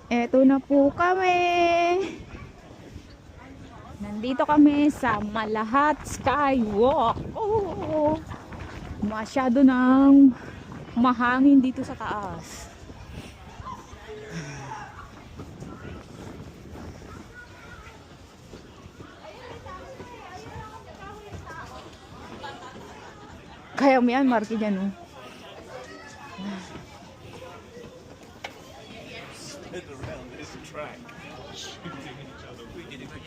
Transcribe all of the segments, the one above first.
Eto na po kami. Nandito kami sa Malahat Skywalk. Oh, masyado nang mahangin dito sa taas. Kaya mo yan, Marky, dyan, oh.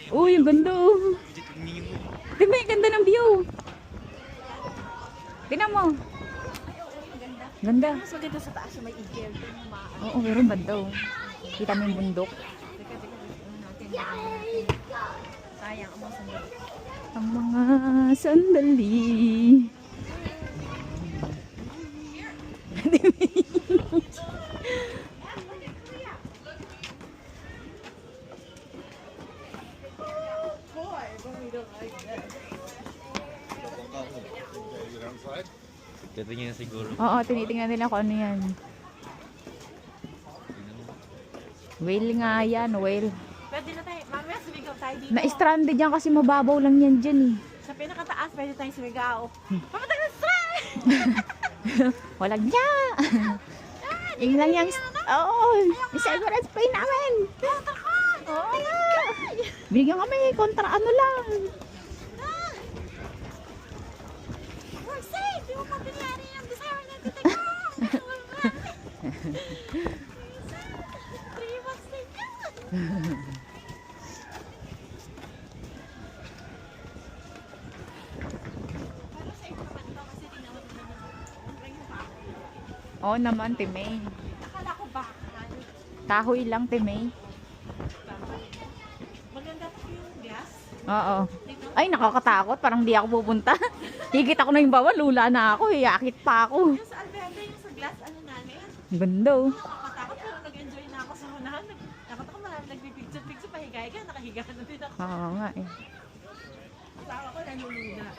Uy, ang ganda, oh. Tingnan mo, yung ganda ng view. Tingnan mo. Ganda. Mas maganda sa taas, may igel. Oo, meron banda, oh. Kita mo yung bundok. Sayang, ang mga sandali. Ang mga sandali. Titingin siguro. Oo, tinitingnan nila kung ano yan. Whale nga yan, whale. Pwede na tayo, mamaya sumigaw tayo dito. Na-stranded yan kasi mababaw lang yan dyan, eh. Sa pinakataas, pwede tayong sumigaw. Pamatag na strike! Walang niya. Yung lang yung... Oo, yung severance pay namin. Oo nga. Bigyan kami kontra ano lang. We're safe! Di mo pa pinayari yung desire natin tayo. 3 months na yan. Pero safe naman ito kasi tinawag na naman. Ang yung bako. Oo naman, Timay. Akala ko bakahan. Kahoy lang, Timay. Maganda pa yung glass. Oo. Ay, nakakatakot. Parang di ako pupunta. Higit ako na yung bawal. Lula na ako. Yakit pa ako. Yung sa Alberta, yung sa glass, ano namin? Ganda, oh. Nakakatakot pero nag-enjoy na ako sa unahan. Nakatawa marami nagpipicture-picture, pahiga-higa, nakahiga na din ako. Oo nga, eh. Asawa ko nanuluna.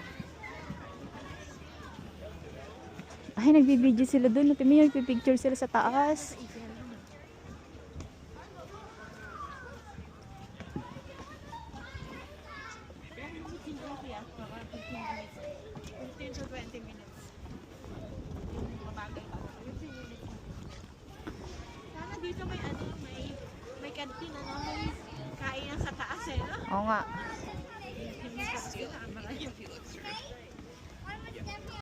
Ay, nagbibideo sila doon. Timay, nagpipicture sila sa taas. Mga 15 to 20 minutes. Yung mga bagay pa. 15 minutes. Sana dito may ano, may canteen, ano, may kainan sa taas eh, no? Oo nga.